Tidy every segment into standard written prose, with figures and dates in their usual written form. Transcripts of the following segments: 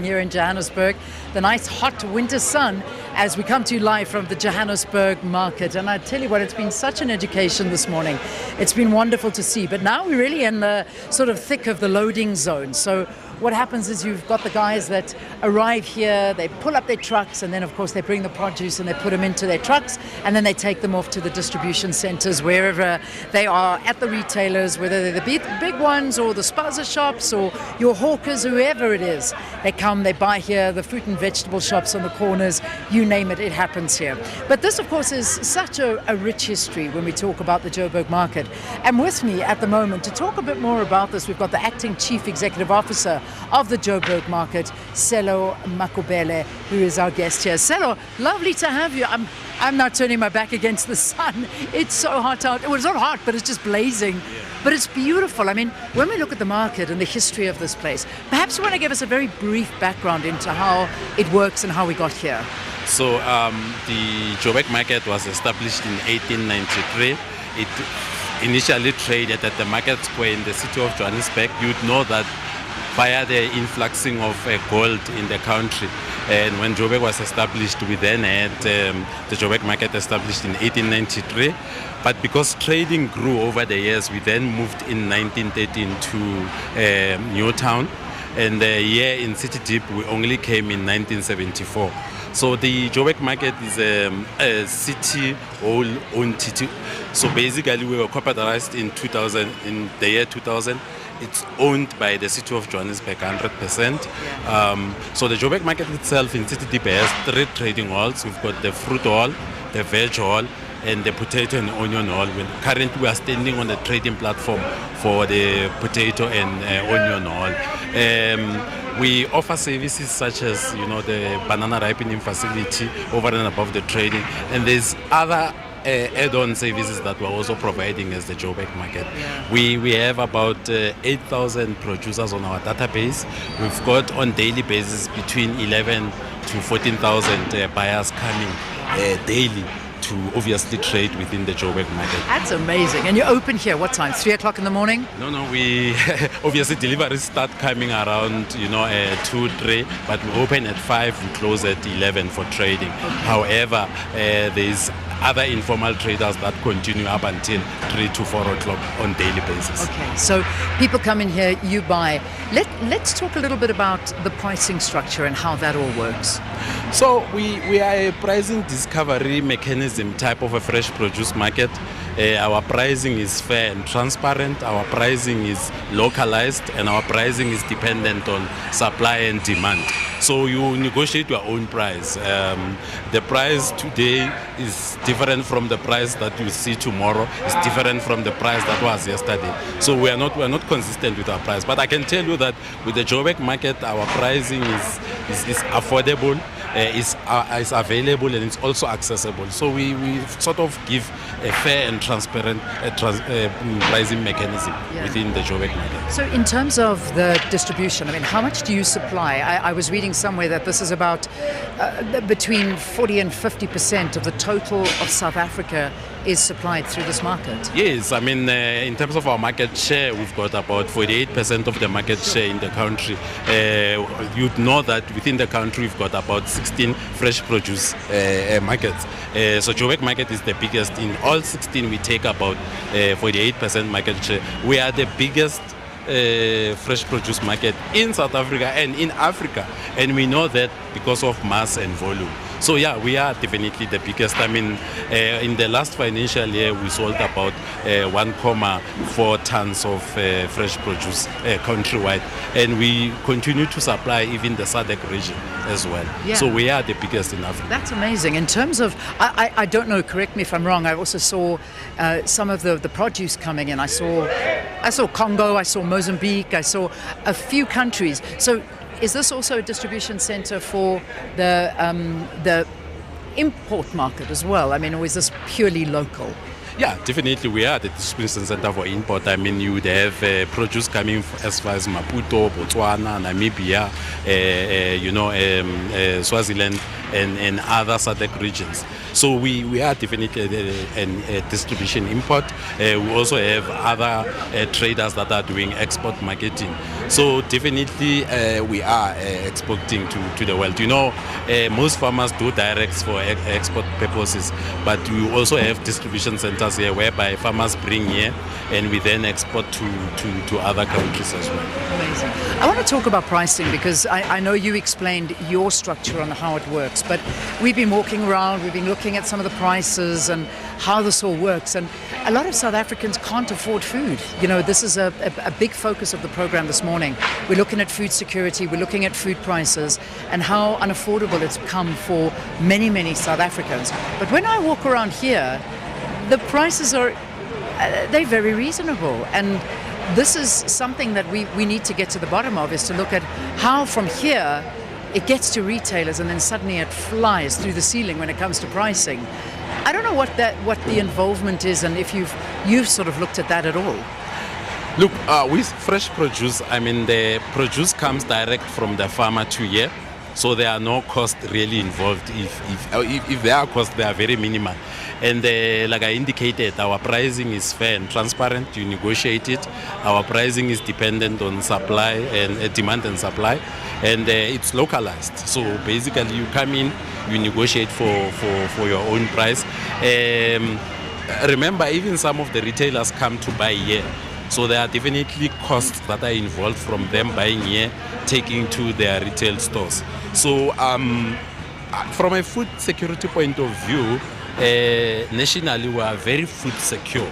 here in Johannesburg, the nice hot winter sun, as we come to you live from the Joburg Market. And I tell you what, it's been such an education this morning. It's been wonderful to see. But now we're really in the sort of thick of the loading zone. So what happens is you've got the guys that arrive here, they pull up their trucks, and then of course they bring the produce and they put them into their trucks, and then they take them off to the distribution centers wherever they are, at the retailers, whether they're the big ones or the spaza shops or your hawkers, whoever it is. They come, they buy here, the fruit and vegetable shops on the corners, you name it, it happens here. But this of course is such a rich history when we talk about the Joburg Market. And with me at the moment to talk a bit more about this, we've got the Acting Chief Executive Officer of the Joburg Market, Sello Makhubela, who is our guest here. Sello, lovely to have you. I'm now turning my back against the sun. It's so hot out. Well, it's not hot, but it's just blazing. But it's beautiful. I mean, when we look at the market and the history of this place, perhaps you want to give us a very brief background into how it works and how we got here. So the Joburg Market was established in 1893. It initially traded at the Market Square in the city of Johannesburg. You'd know that via the influxing of gold in the country. And when Joburg was established, we then had the Joburg Market established in 1893. But because trading grew over the years, we then moved in 1913 to Newtown. And here in City Deep, we only came in 1974. So the Joburg Market is a city-owned entity. So basically, we were corporatized in 2000, in the year 2000. It's owned by the city of Johannesburg 100%. So the Joburg Market itself in City Deep has 3 trading halls. We've got the fruit hall, the veg hall, and the potato and onion hall. Currently, we are standing on the trading platform for the potato and onion hall. We offer services such as, the banana ripening facility over and above the trading, and there's other add-on services that we're also providing as the Joburg Market. We have about 8,000 producers on our database. We've got on daily basis between 11 to 14,000 buyers coming daily to obviously trade within the Joburg Market. That's amazing. And you're open here, what time? 3 o'clock in the morning? No, we obviously deliveries start coming around 2, 3, but we open at 5, we close at 11 for trading. However, there's other informal traders that continue up until 3 to 4 o'clock on daily basis. Okay, so people come in here, you buy. Let's talk a little bit about the pricing structure and how that all works. So we are a pricing discovery mechanism type of a fresh produce market. Our pricing is fair and transparent. Our pricing is localized, and our pricing is dependent on supply and demand. So you negotiate your own price. The price today is different from the price that you see tomorrow. It's different from the price that was yesterday. So we are not consistent with our price. But I can tell you that with the Joburg Market, our pricing is affordable, is available, and it's also accessible. So we sort of give a fair and transparent pricing mechanism within the Joburg Market. So in terms of the distribution, I mean, how much do you supply? I was reading somewhere that this is about between 40 and 50% of the total of South Africa is supplied through this market. Yes, I mean, in terms of our market share, we've got about 48% of the market share in the country. You'd know that within the country, we've got about 16 fresh produce markets. So Joburg Market is the biggest. In all 16, we take about 48% market share. We are the biggest fresh produce market in South Africa and in Africa, and we know that because of mass and volume. So yeah, we are definitely the biggest. I mean, in the last financial year, we sold about 1.4 tons of fresh produce countrywide, and we continue to supply even the SADC region as well. Yeah. So we are the biggest in Africa. That's amazing. In terms of, I don't know, correct me if I'm wrong, I also saw some of the produce coming in. I saw Congo, I saw Mozambique, I saw a few countries. So is this also a distribution center for the import market as well? I mean, or is this purely local? Yeah, definitely we are the distribution center for import. I mean, you would have produce coming as far as Maputo, Botswana, Namibia, Swaziland, and other SADC regions. So we are definitely a distribution import. We also have other traders that are doing export marketing. So definitely we are exporting to the world. Most farmers do directs for export purposes, but we also have distribution centers here whereby farmers bring here and we then export to other countries as well. Amazing. I want to talk about pricing because I know you explained your structure on how it works, but we've been walking around, we've been looking at some of the prices and how this all works, and a lot of South Africans can't afford food. This is a big focus of the program this morning. We're looking at food security, we're looking at food prices and how unaffordable it's become for many, many South Africans. But when I walk around here, the prices they're very reasonable, and this is something that we need to get to the bottom of, is to look at how from here it gets to retailers and then suddenly it flies through the ceiling when it comes to pricing. I don't know what the involvement is, and if you've sort of looked at that at all. Look, with fresh produce, I mean the produce comes direct from the farmer to here, so there are no costs really involved. If there are costs, they are very minimal. And like I indicated, our pricing is fair and transparent. You negotiate it. Our pricing is dependent on supply and demand and supply, and it's localized. So basically, you come in, you negotiate for your own price. Remember, even some of the retailers come to buy here. So there are definitely costs that are involved from them buying here, taking to their retail stores. So from a food security point of view, nationally we are very food secure.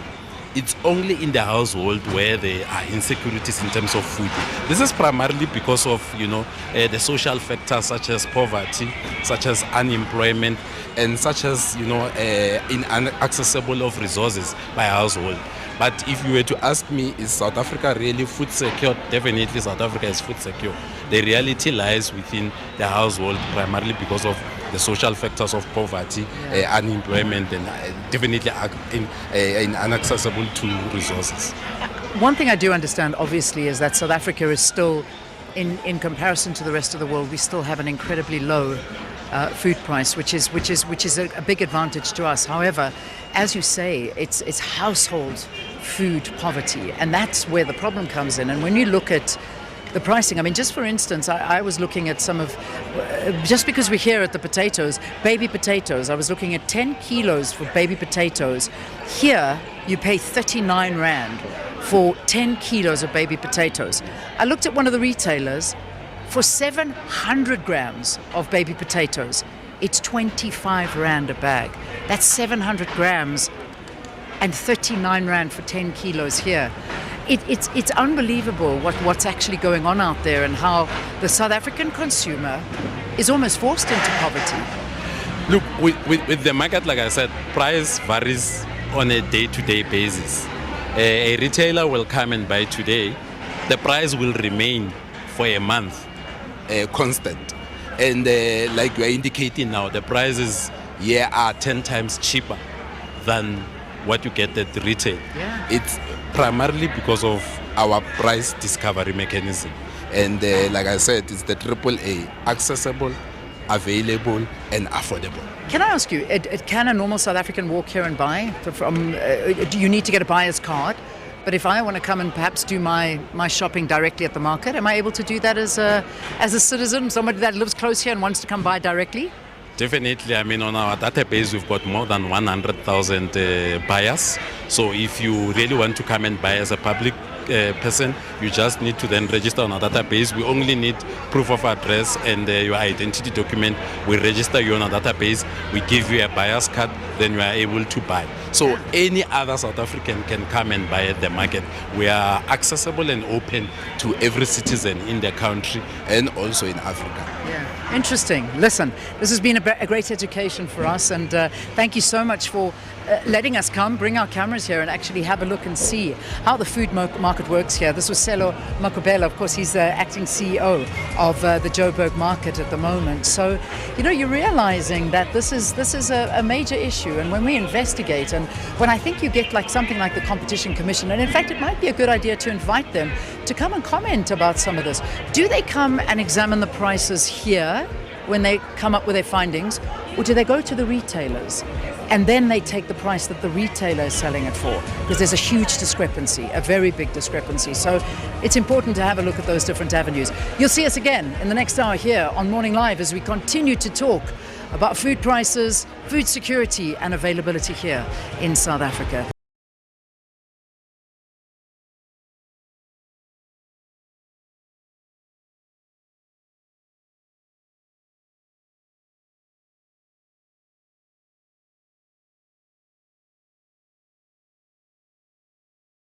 It's only in the household where there are insecurities in terms of food. This is primarily because of the social factors such as poverty, such as unemployment, and such as inaccessible of resources by household. But if you were to ask me, is South Africa really food secure? Definitely South Africa is food secure. The reality lies within the household, primarily because of the social factors of poverty, unemployment, and definitely inaccessible to resources. One thing I do understand, obviously, is that South Africa is still, in comparison to the rest of the world, we still have an incredibly low food price, which is a big advantage to us. However, as you say, it's household food poverty, and that's where the problem comes in. And when you look at the pricing, I mean, just for instance, I was looking at some of, just because we're here at the potatoes, baby potatoes, I was looking at 10 kilos for baby potatoes. Here, you pay 39 Rand for 10 kilos of baby potatoes. I looked at one of the retailers, for 700 grams of baby potatoes, it's 25 Rand a bag. That's 700 grams and 39 Rand for 10 kilos here. It's unbelievable what's actually going on out there, and how the South African consumer is almost forced into poverty. Look, with the market, like I said, price varies on a day-to-day basis. A retailer will come and buy today. The price will remain for a month constant. And like we are indicating now, the prices here are 10 times cheaper than what you get at the retail. Yeah. It's primarily because of our price discovery mechanism. And like I said, it's the AAA, accessible, available, and affordable. Can I ask you, can a normal South African walk here and buy? Do you need to get a buyer's card? But if I want to come and perhaps do my shopping directly at the market, am I able to do that as a citizen, somebody that lives close here and wants to come buy directly? Definitely. I mean, on our database, we've got more than 100,000 buyers. So if you really want to come and buy as a public person, you just need to then register on our database. We only need proof of address and your identity document. We register you on our database. We give you a buyer's card, then you are able to buy. So any other South African can come and buy at the market. We are accessible and open to every citizen in the country and also in Africa. Yeah, interesting. Listen, this has been a great education for us, and thank you so much for letting us come, bring our cameras here and actually have a look and see how the food market works here. This was Sello Makhubela. Of course, he's the acting CEO of the Joburg Market at the moment. So, you're realizing that this is a major issue. And when we investigate, and when I think you get like something like the Competition Commission, and in fact, it might be a good idea to invite them to come and comment about some of this. Do they come and examine the prices here when they come up with their findings, or do they go to the retailers and then they take the price that the retailer is selling it for? Because there's a huge discrepancy, a very big discrepancy. So it's important to have a look at those different avenues. You'll see us again in the next hour here on Morning Live as we continue to talk about food prices, food security and availability here in South Africa.